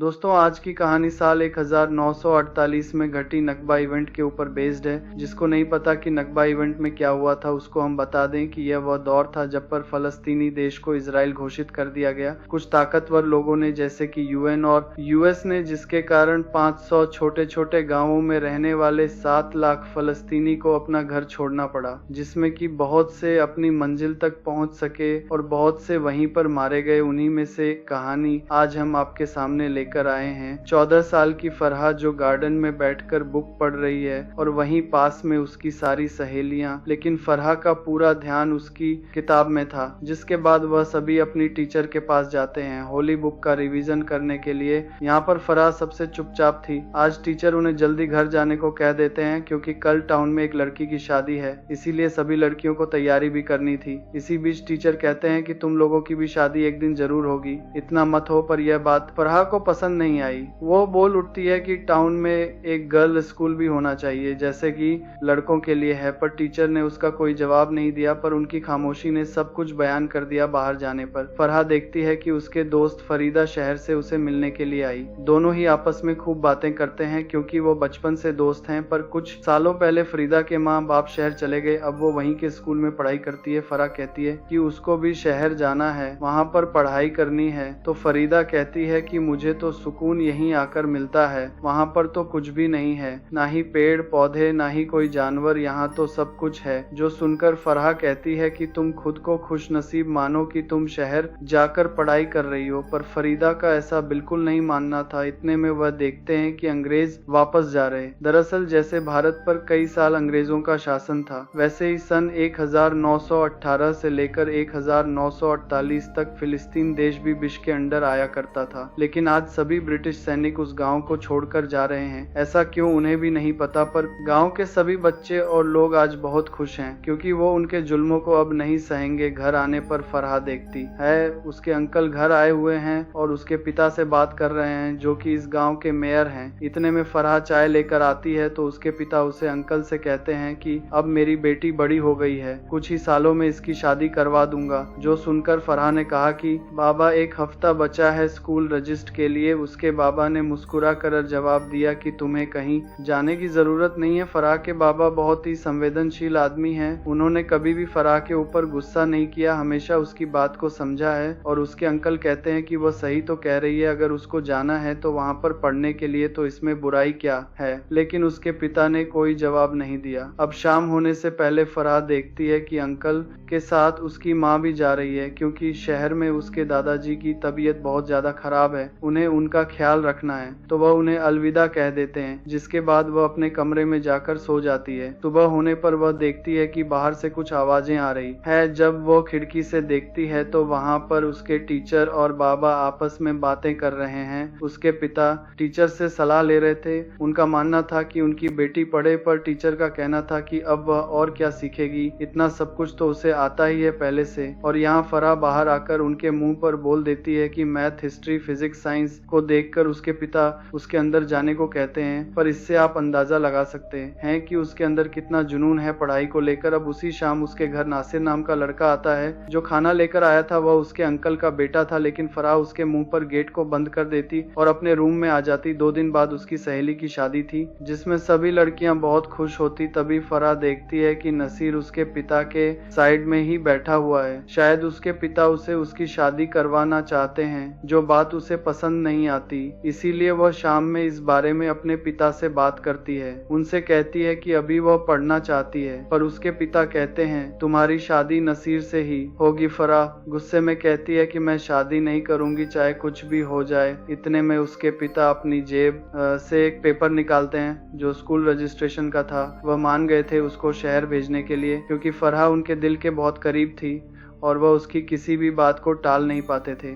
दोस्तों आज की कहानी साल 1948 में घटी नकबा इवेंट के ऊपर बेस्ड है। जिसको नहीं पता कि नकबा इवेंट में क्या हुआ था उसको हम बता दें कि यह वह दौर था जब पर फलस्तीनी देश को इजराइल घोषित कर दिया गया कुछ ताकतवर लोगों ने, जैसे कि यूएन और यूएस ने, जिसके कारण 500 छोटे छोटे गांवों में रहने वाले 7 लाख फलस्तीनी को अपना घर छोड़ना पड़ा, जिसमें कि बहुत से अपनी मंजिल तक पहुंच सके और बहुत से वहीं पर मारे गए। उन्हीं में से कहानी आज हम आपके सामने लेकर आए हैं। 14 साल की फरहा जो गार्डन में बैठकर बुक पढ़ रही है और वहीं पास में उसकी सारी सहेलियां, लेकिन फरहा का पूरा ध्यान उसकी किताब में था। जिसके बाद वह सभी अपनी टीचर के पास जाते हैं होली बुक का रिवीजन करने के लिए। यहाँ पर फरहा सबसे चुपचाप थी। आज टीचर उन्हें जल्दी घर जाने को कह देते हैं क्योंकि कल टाउन में एक लड़की की शादी है, इसीलिए सभी लड़कियों को तैयारी भी करनी थी। इसी बीच टीचर कहते हैं कि तुम लोगों की भी शादी एक दिन जरूर होगी, इतना मत हो। पर यह बात फरहा को पसंद नहीं आई। वो बोल उठती है कि टाउन में एक गर्ल स्कूल भी होना चाहिए जैसे कि लड़कों के लिए है, पर टीचर ने उसका कोई जवाब नहीं दिया। पर उनकी खामोशी ने सब कुछ बयान कर दिया। बाहर जाने पर फरहा देखती है कि उसके दोस्त फरीदा शहर से उसे मिलने के लिए आई। दोनों ही आपस में खूब बातें करते हैं क्योंकि वो बचपन से दोस्त हैं। पर कुछ सालों पहले फरीदा के माँ बाप शहर चले गए, अब वो वहीं के स्कूल में पढ़ाई करती है। फरहा कहती है कि उसको भी शहर जाना है, वहाँ पर पढ़ाई करनी है। तो फरीदा कहती है कि मुझे तो सुकून यहीं आकर मिलता है, वहाँ पर तो कुछ भी नहीं है, ना ही पेड़ पौधे ना ही कोई जानवर, यहाँ तो सब कुछ है। जो सुनकर फरहा कहती है कि तुम खुद को खुशनसीब मानो कि तुम शहर जाकर पढ़ाई कर रही हो। पर फरीदा का ऐसा बिल्कुल नहीं मानना था। इतने में वह देखते हैं कि अंग्रेज वापस जा रहे। दरअसल जैसे भारत पर कई साल अंग्रेजों का शासन था, वैसे ही सन 1918 से लेकर 1948 तक फिलिस्तीन देश भी विश के अंडर आया करता था। लेकिन आज सभी ब्रिटिश सैनिक उस गांव को छोड़कर जा रहे हैं। ऐसा क्यों उन्हें भी नहीं पता, पर गांव के सभी बच्चे और लोग आज बहुत खुश हैं क्योंकि वो उनके जुल्मों को अब नहीं सहेंगे। घर आने पर फरहा देखती है उसके अंकल घर आए हुए हैं और उसके पिता से बात कर रहे हैं जो कि इस गांव के मेयर हैं। इतने में फरहा चाय लेकर आती है तो उसके पिता उसे अंकल से कहते हैं कि अब मेरी बेटी बड़ी हो गई है, कुछ ही सालों में इसकी शादी करवा दूंगा। जो सुनकर फरहा ने कहा कि बाबा एक हफ्ता बचा है स्कूल रजिस्टर के लिए। उसके बाबा ने मुस्कुरा कर जवाब दिया कि तुम्हें कहीं जाने की जरूरत नहीं है। फरहा के बाबा बहुत ही संवेदनशील आदमी हैं। उन्होंने कभी भी फरहा के ऊपर गुस्सा नहीं किया, हमेशा उसकी बात को समझा है। और उसके अंकल कहते हैं कि वह सही तो कह रही है, अगर उसको जाना है तो वहाँ पर पढ़ने के लिए, तो इसमें बुराई क्या है। लेकिन उसके पिता ने कोई जवाब नहीं दिया। अब शाम होने से पहले फरहा देखती है कि अंकल के साथ उसकी माँ भी जा रही है क्योंकि शहर में उसके दादाजी की तबीयत बहुत ज्यादा खराब है, उन्हें उनका ख्याल रखना है। तो वह उन्हें अलविदा कह देते हैं, जिसके बाद वह अपने कमरे में जाकर सो जाती है। सुबह होने पर वह देखती है कि बाहर से कुछ आवाजें आ रही है। जब वो खिड़की से देखती है तो वहाँ पर उसके टीचर और बाबा आपस में बातें कर रहे हैं। उसके पिता टीचर से सलाह ले रहे थे। उनका मानना था कि उनकी बेटी पढ़े, पर टीचर का कहना था कि अब वह और क्या सीखेगी, इतना सब कुछ तो उसे आता ही है पहले से। और यहाँ फरहा बाहर आकर उनके मुंह पर बोल देती है कि मैथ, हिस्ट्री, फिजिक्स, साइंस को देखकर उसके पिता उसके अंदर जाने को कहते हैं। पर इससे आप अंदाजा लगा सकते हैं कि उसके अंदर कितना जुनून है पढ़ाई को लेकर। अब उसी शाम उसके घर नासिर नाम का लड़का आता है। जो खाना लेकर आया था वह उसके अंकल का बेटा था, लेकिन फरहा उसके मुंह पर गेट को बंद कर देती और अपने रूम में आ जाती। 2 दिन बाद उसकी सहेली की शादी थी जिसमें सभी लड़कियां बहुत खुश होती। तभी फरहा देखती है कि नसीर उसके पिता के साइड में ही बैठा हुआ है। शायद उसके पिता उसे उसकी शादी करवाना चाहते हैं, जो बात उसे पसंद नहीं आती। इसीलिए वह शाम में इस बारे में अपने पिता से बात करती है। उनसे कहती है कि अभी वह पढ़ना चाहती है, पर उसके पिता कहते हैं तुम्हारी शादी नसीर से ही होगी। फरहा गुस्से में कहती है कि मैं शादी नहीं करूंगी, चाहे कुछ भी हो जाए। इतने में उसके पिता अपनी जेब से एक पेपर निकालते हैं जो स्कूल रजिस्ट्रेशन का था। वह मान गए थे उसको शहर भेजने के लिए क्योंकि फरहा उनके दिल के बहुत करीब थी और वह उसकी किसी भी बात को टाल नहीं पाते थे।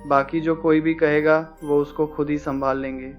बाकी जो कोई भी कहेगा वो उसको खुद ही संभाल लेंगे।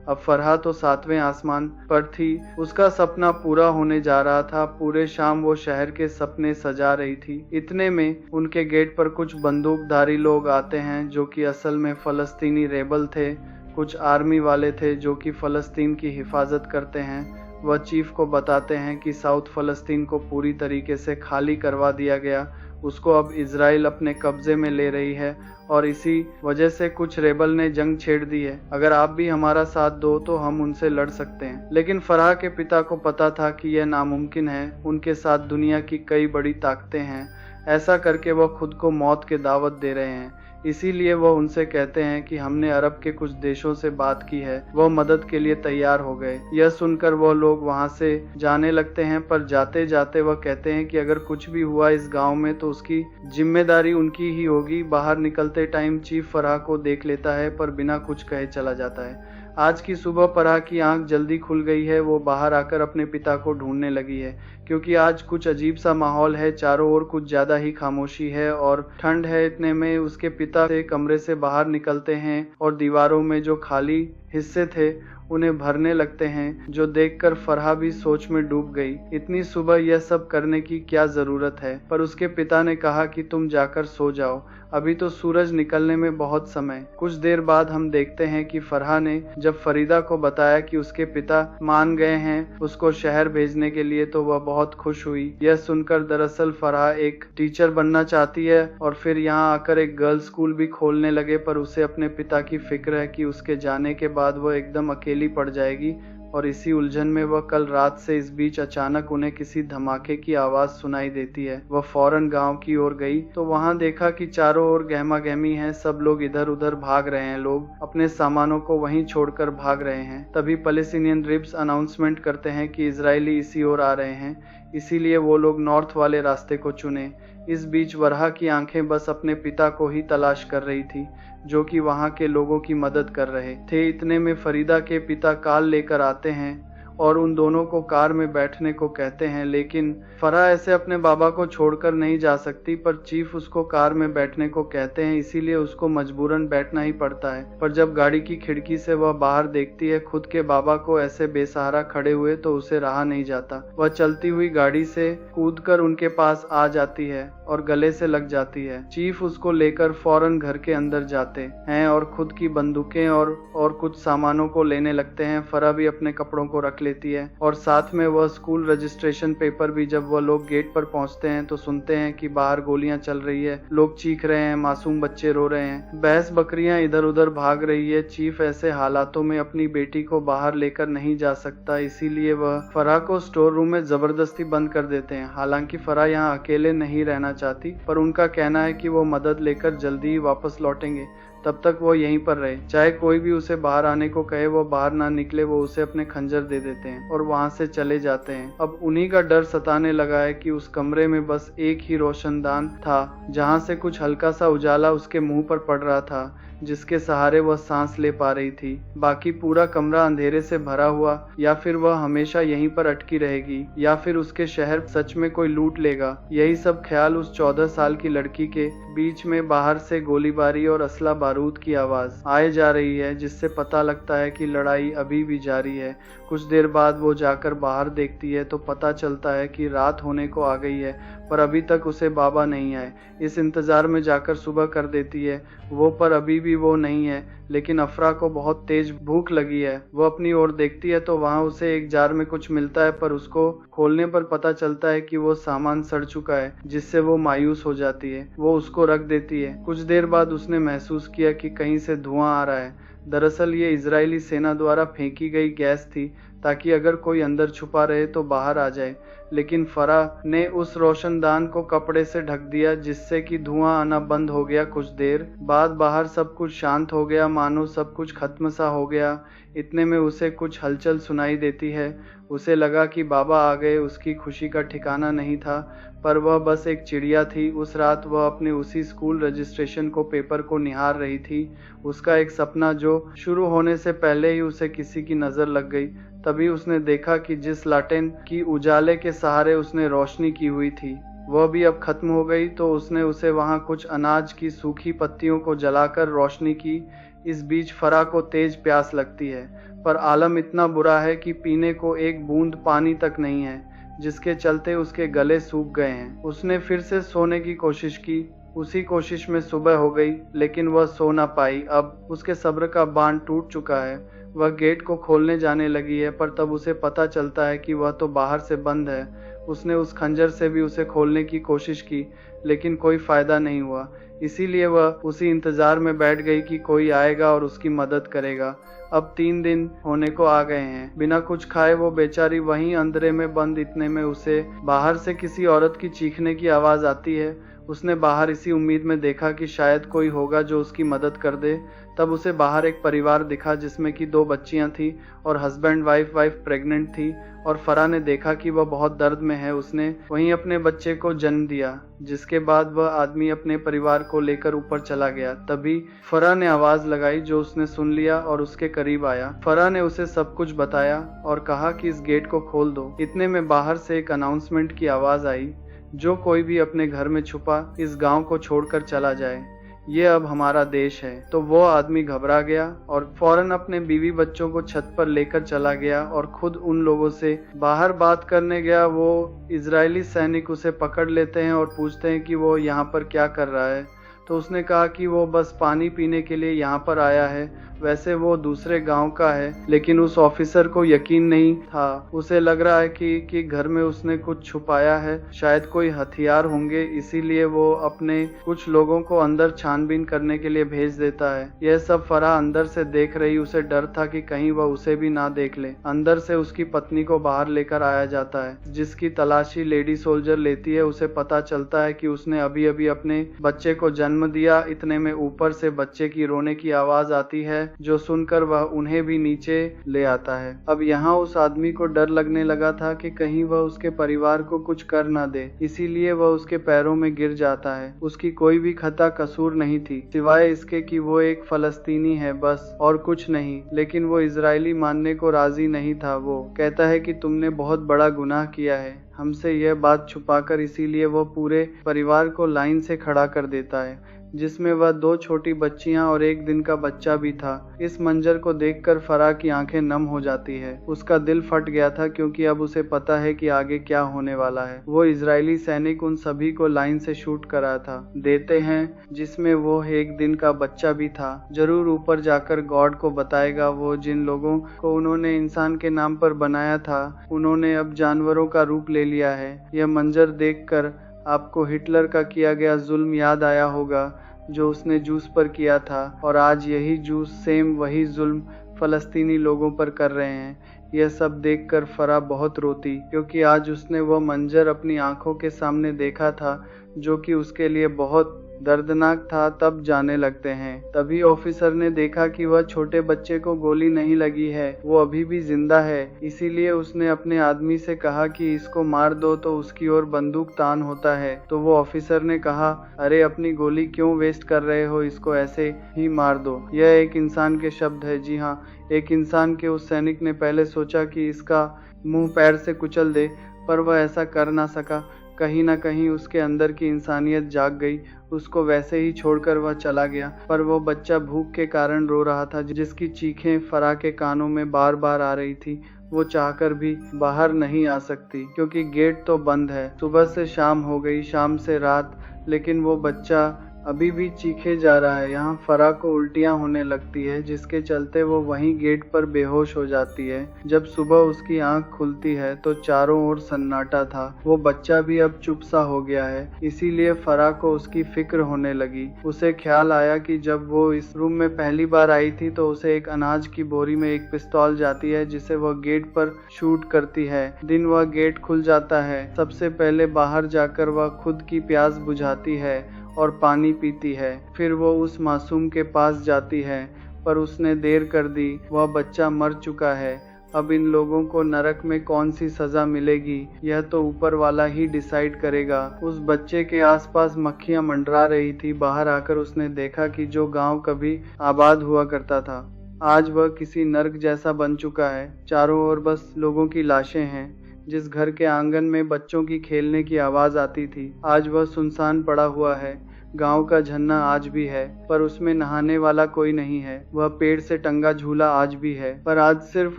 अब फरहा तो 7वें आसमान पर थी। उसका सपना पूरा होने जा रहा था। पूरे शाम वो शहर के सपने सजा रही थी। इतने में उनके गेट पर कुछ बंदूकधारी लोग आते हैं जो कि असल में फलस्तीनी रेबल थे। कुछ आर्मी वाले थे जो कि फलस्तीन की हिफाजत करते हैं। वह चीफ को बताते हैं कि साउथ फलस्तीन को पूरी तरीके से खाली करवा दिया गया। उसको अब इजराइल अपने कब्जे में ले रही है और इसी वजह से कुछ रेबल ने जंग छेड़ दी है। अगर आप भी हमारा साथ दो तो हम उनसे लड़ सकते हैं। लेकिन फराह के पिता को पता था कि यह नामुमकिन है। उनके साथ दुनिया की कई बड़ी ताकतें हैं। ऐसा करके वह खुद को मौत के दावत दे रहे हैं। इसीलिए वह उनसे कहते हैं कि हमने अरब के कुछ देशों से बात की है, वह मदद के लिए तैयार हो गए। यह सुनकर वह लोग वहां से जाने लगते हैं, पर जाते जाते वह कहते हैं कि अगर कुछ भी हुआ इस गांव में तो उसकी जिम्मेदारी उनकी ही होगी। बाहर निकलते टाइम चीफ फराह को देख लेता है पर बिना कुछ कहे चला जाता है। आज की सुबह फराह की आंख जल्दी खुल गई है। वो बाहर आकर अपने पिता को ढूंढने लगी है, क्योंकि आज कुछ अजीब सा माहौल है। चारों ओर कुछ ज्यादा ही खामोशी है और ठंड है। इतने में उसके पिता से कमरे से बाहर निकलते हैं और दीवारों में जो खाली हिस्से थे उन्हें भरने लगते हैं, जो देखकर फराह भी सोच में डूब गई। इतनी सुबह यह सब करने की क्या जरूरत है? पर उसके पिता ने कहा कि तुम जाकर सो जाओ, अभी तो सूरज निकलने में बहुत समय। कुछ देर बाद हम देखते हैं कि फराह ने जब फरीदा को बताया कि उसके पिता मान गए हैं उसको शहर भेजने के लिए, तो वह बहुत खुश हुई। यह सुनकर दरअसल फराह एक टीचर बनना चाहती है और फिर यहाँ आकर एक गर्ल्स स्कूल भी खोलने लगे, पर उसे अपने पिता की फिक्र है कि उसके जाने के बाद वह एकदम अकेली पड़ जाएगी। और इसी उलझन में वह कल रात से इस बीच अचानक उन्हें किसी धमाके की आवाज सुनाई देती है। वह फौरन गांव की ओर गई तो वहां देखा कि चारों ओर गहमा गहमी है। सब लोग इधर उधर भाग रहे हैं। लोग अपने सामानों को वहीं छोड़कर भाग रहे हैं। तभी पैलेस्टीनियन रिब्स अनाउंसमेंट करते हैं कि इजरायली इसी ओर आ रहे हैं, इसीलिए वो लोग नॉर्थ वाले रास्ते को चुने। इस बीच वरहा की आंखें बस अपने पिता को ही तलाश कर रही थी, जो कि वहां के लोगों की मदद कर रहे थे। इतने में फरीदा के पिता कार लेकर आते हैं और उन दोनों को कार में बैठने को कहते हैं, लेकिन फराह ऐसे अपने बाबा को छोड़कर नहीं जा सकती। पर चीफ उसको कार में बैठने को कहते हैं, इसीलिए उसको मजबूरन बैठना ही पड़ता है। पर जब गाड़ी की खिड़की से वह बाहर देखती है खुद के बाबा को ऐसे बेसहारा खड़े हुए, तो उसे रहा नहीं जाता। वह चलती हुई गाड़ी से कूदकर उनके पास आ जाती है और गले से लग जाती है। चीफ उसको लेकर फौरन घर के अंदर जाते हैं और खुद की बंदूकें और कुछ सामानों को लेने लगते हैं। फराह भी अपने कपड़ों को रख लेती है और साथ में वह स्कूल रजिस्ट्रेशन पेपर भी। जब वह लोग गेट पर पहुंचते हैं तो सुनते हैं कि बाहर गोलियां चल रही है, लोग चीख रहे हैं, मासूम बच्चे रो रहे हैं, भैंस बकरियां इधर उधर भाग रही है। चीफ ऐसे हालातों में अपनी बेटी को बाहर लेकर नहीं जा सकता, इसीलिए वह फराह को स्टोर रूम में जबरदस्ती बंद कर देते हैं। हालांकि फराह यहाँ अकेले नहीं रहना चाहती, पर उनका कहना है कि वो मदद लेकर जल्दी ही वापस लौटेंगे, तब तक वो यहीं पर रहे। चाहे कोई भी उसे बाहर आने को कहे, वो बाहर ना निकले। वो उसे अपने खंजर दे देते हैं और वहां से चले जाते हैं। अब उन्हीं का डर सताने लगा है कि उस कमरे में बस एक ही रोशनदान था, जहां से कुछ हल्का सा उजाला उसके मुंह पर पड़ रहा था, जिसके सहारे वह सांस ले पा रही थी। बाकी पूरा कमरा अंधेरे से भरा हुआ। या फिर वह हमेशा यहीं पर अटकी रहेगी, या फिर उसके शहर सच में कोई लूट लेगा। यही सब ख्याल उस 14 साल की लड़की के बीच में बाहर से गोलीबारी और असला बारूद की आवाज आए जा रही है, जिससे पता लगता है कि लड़ाई अभी भी जारी है। कुछ देर बाद वो जाकर बाहर देखती है तो पता चलता है कि रात होने को आ गई है, पर अभी तक उसे बाबा नहीं आए। इस इंतजार में जाकर सुबह कर देती है वो, पर अभी भी वो नहीं है। लेकिन अफरा को बहुत तेज भूख लगी है। वो अपनी ओर देखती है तो वहां उसे एक जार में कुछ मिलता है, पर उसको खोलने पर पता चलता है कि वो सामान सड़ चुका है, जिससे वो मायूस हो जाती है। वो उसको रख देती है। कुछ देर बाद उसने महसूस किया कि कहीं से धुआं आ रहा है। दरअसल ये इजरायली सेना द्वारा फेंकी गई गैस थी, ताकि अगर कोई अंदर छुपा रहे तो बाहर आ जाए। लेकिन फराह ने उस रोशनदान को कपड़े से ढक दिया, जिससे कि धुआं आना बंद हो गया। कुछ देर बाद बाहर सब कुछ शांत हो गया, मानो सब कुछ खत्म सा हो गया। इतने में उसे कुछ हलचल सुनाई देती है। उसे लगा कि बाबा आ गए। उसकी खुशी का ठिकाना नहीं था, पर वह बस एक चिड़िया थी। उस रात वह अपने उसी स्कूल रजिस्ट्रेशन को पेपर को निहार रही थी। उसका एक सपना जो शुरू होने से पहले ही उसे किसी की नजर लग गई। तभी उसने देखा कि जिस लाटेन की उजाले के सहारे उसने रोशनी की हुई थी, वह भी अब खत्म हो गई। तो उसने उसे वहां कुछ अनाज की सूखी पत्तियों को जलाकर रोशनी की। इस बीच फराह को तेज प्यास लगती है, पर आलम इतना बुरा है कि पीने को एक बूंद पानी तक नहीं है, जिसके चलते उसके गले सूख गए हैं। उसने फिर से सोने की कोशिश की। उसी कोशिश में सुबह हो गई, लेकिन वह सो ना पाई। अब उसके सब्र का बांध टूट चुका है। वह गेट को खोलने जाने लगी है, पर तब उसे पता चलता है कि वह तो बाहर से बंद है। उसने उस खंजर से भी उसे खोलने की कोशिश की, लेकिन कोई फायदा नहीं हुआ। इसीलिए वह उसी इंतजार में बैठ गई कि कोई आएगा और उसकी मदद करेगा। अब 3 दिन होने को आ गए हैं। बिना कुछ खाए वो बेचारी वहीं अंधेरे में बंद। इतने में उसे बाहर से किसी औरत की चीखने की आवाज आती है। उसने बाहर इसी उम्मीद में देखा कि शायद कोई होगा जो उसकी मदद कर दे। तब उसे बाहर एक परिवार दिखा जिसमें कि 2 बच्चियां थी और हस्बैंड वाइफ प्रेग्नेंट थी, और फरा ने देखा कि वह बहुत दर्द में है। उसने वहीं अपने बच्चे को जन्म दिया, जिसके बाद वह आदमी अपने परिवार को लेकर ऊपर चला गया। तभी फरा ने आवाज लगाई, जो उसने सुन लिया और उसके करीब आया। फरा ने उसे सब कुछ बताया और कहा कि इस गेट को खोल दो। इतने में बाहर से एक अनाउंसमेंट की आवाज आई, जो कोई भी अपने घर में छुपा इस गांव को छोड़कर चला जाए, ये अब हमारा देश है। तो वो आदमी घबरा गया और फौरन अपने बीवी बच्चों को छत पर लेकर चला गया और खुद उन लोगों से बाहर बात करने गया। वो इजरायली सैनिक उसे पकड़ लेते हैं और पूछते हैं कि वो यहाँ पर क्या कर रहा है। तो उसने कहा कि वो बस पानी पीने के लिए यहाँ पर आया है। वैसे वो दूसरे गांव का है, लेकिन उस ऑफिसर को यकीन नहीं था। उसे लग रहा है कि घर में उसने कुछ छुपाया है, शायद कोई हथियार होंगे, इसीलिए वो अपने कुछ लोगों को अंदर छानबीन करने के लिए भेज देता है। यह सब फराह अंदर से देख रही। उसे डर था कि कहीं वह उसे भी ना देख ले। अंदर से उसकी पत्नी को बाहर लेकर आया जाता है, जिसकी तलाशी लेडी सोल्जर लेती है। उसे पता चलता है कि उसने अभी अभी अपने बच्चे को जन्म दिया। इतने में ऊपर से बच्चे की रोने की आवाज आती है, जो सुनकर वह उन्हें भी नीचे ले आता है। अब यहाँ उस आदमी को डर लगने लगा था कि कहीं वह उसके परिवार को कुछ कर ना दे, इसीलिए वह उसके पैरों में गिर जाता है। उसकी कोई भी खता कसूर नहीं थी, सिवाय इसके कि वो एक फलस्तीनी है, बस और कुछ नहीं। लेकिन वो इजरायली मानने को राजी नहीं था। वो कहता है कि तुमने बहुत बड़ा गुनाह किया है हमसे यह बात छुपाकर, इसीलिए वो पूरे परिवार को लाइन से खड़ा कर देता है, जिसमें वह 2 छोटी बच्चियां और 1 दिन का बच्चा भी था। इस मंजर को देखकर फराह की आंखें नम हो जाती है। उसका दिल फट गया था, क्योंकि अब उसे पता है कि आगे क्या होने वाला है। वो इजरायली सैनिक उन सभी को लाइन से शूट करा था देते हैं, जिसमें वो 1 दिन का बच्चा भी था। जरूर ऊपर जाकर गॉड को बताएगा। वो जिन लोगों को उन्होंने इंसान के नाम पर बनाया था, उन्होंने अब जानवरों का रूप ले लिया है। यह मंजर देखकर आपको हिटलर का किया गया जुल्म याद आया होगा, जो उसने जूस पर किया था, और आज यही जूस सेम वही जुल्म फलस्तीनी लोगों पर कर रहे हैं। यह सब देखकर फराह बहुत रोती, क्योंकि आज उसने वह मंजर अपनी आंखों के सामने देखा था, जो कि उसके लिए बहुत दर्दनाक था। तब जाने लगते हैं। तभी ऑफिसर ने देखा कि वह छोटे बच्चे को गोली नहीं लगी है, वो अभी भी जिंदा है। इसीलिए उसने अपने आदमी से कहा कि इसको मार दो, तो उसकी ओर बंदूक तान होता है। तो वो ऑफिसर ने कहा, अरे अपनी गोली क्यों वेस्ट कर रहे हो, इसको ऐसे ही मार दो। यह एक इंसान के शब्द है। जी हाँ, एक इंसान के। उस सैनिक ने पहले सोचा कि इसका मुंह पैर से कुचल दे, पर वह ऐसा कर ना सका। कहीं ना कहीं उसके अंदर की इंसानियत जाग गई। उसको वैसे ही छोड़कर वह चला गया। पर वो बच्चा भूख के कारण रो रहा था, जिसकी चीखें फराह के कानों में बार बार आ रही थी। वो चाहकर भी बाहर नहीं आ सकती, क्योंकि गेट तो बंद है। सुबह से शाम हो गई, शाम से रात, लेकिन वो बच्चा अभी भी चीखे जा रहा है। यहाँ फराह को उल्टियाँ होने लगती है, जिसके चलते वो वहीं गेट पर बेहोश हो जाती है। जब सुबह उसकी आंख खुलती है तो चारों ओर सन्नाटा था। वो बच्चा भी अब चुप सा हो गया है, इसीलिए फराह को उसकी फिक्र होने लगी। उसे ख्याल आया कि जब वो इस रूम में पहली बार आई थी तो उसे एक अनाज की बोरी में एक पिस्तौल जाती है, जिसे वह गेट पर शूट करती है। दिन वह गेट खुल जाता है। सबसे पहले बाहर जाकर वह खुद की प्यास बुझाती है और पानी पीती है। फिर वो उस मासूम के पास जाती है, पर उसने देर कर दी। वह बच्चा मर चुका है। अब इन लोगों को नरक में कौन सी सजा मिलेगी, यह तो ऊपर वाला ही डिसाइड करेगा। उस बच्चे के आसपास मक्खियां मंडरा रही थी। बाहर आकर उसने देखा कि जो गांव कभी आबाद हुआ करता था, आज वह किसी नर्क जैसा बन चुका है। चारों ओर बस लोगों की लाशें हैं। जिस घर के आंगन में बच्चों की खेलने की आवाज आती थी, आज वह सुनसान पड़ा हुआ है। गांव का झरना आज भी है, पर उसमें नहाने वाला कोई नहीं है। वह पेड़ से टंगा झूला आज भी है, पर आज सिर्फ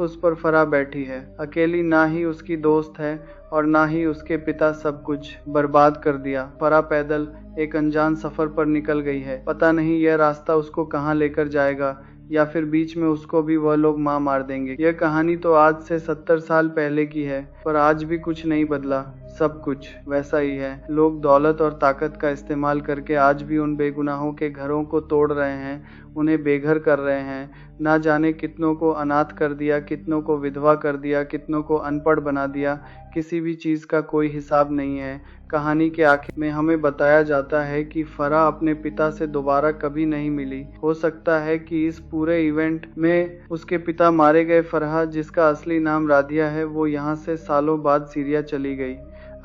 उस पर फराह बैठी है, अकेली। ना ही उसकी दोस्त है और ना ही उसके पिता। सब कुछ बर्बाद कर दिया। फराह पैदल एक अनजान सफर पर निकल गई है। पता नहीं यह रास्ता उसको कहाँ लेकर जाएगा, या फिर बीच में उसको भी वह लोग मार देंगे। यह कहानी तो आज से 70 साल पहले की है, पर आज भी कुछ नहीं बदला, सब कुछ वैसा ही है। लोग दौलत और ताकत का इस्तेमाल करके आज भी उन बेगुनाहों के घरों को तोड़ रहे हैं, उन्हें बेघर कर रहे हैं। ना जाने कितनों को अनाथ कर दिया, कितनों को विधवा कर दिया, कितनों को अनपढ़ बना दिया। किसी भी चीज़ का कोई हिसाब नहीं है। कहानी के आखिर में हमें बताया जाता है कि फराह अपने पिता से दोबारा कभी नहीं मिली। हो सकता है कि इस पूरे इवेंट में उसके पिता मारे गए। फराह, जिसका असली नाम राधिया है, वो यहाँ से सालों बाद सीरिया चली गई।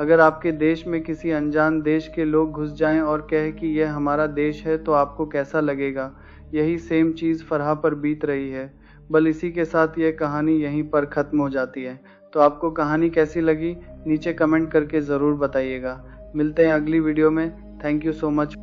अगर आपके देश में किसी अनजान देश के लोग घुस जाएं और कहें कि यह हमारा देश है, तो आपको कैसा लगेगा? यही सेम चीज़ फराह पर बीत रही है। बल इसी के साथ यह कहानी यहीं पर ख़त्म हो जाती है। तो आपको कहानी कैसी लगी नीचे कमेंट करके ज़रूर बताइएगा। मिलते हैं अगली वीडियो में। Thank you so much.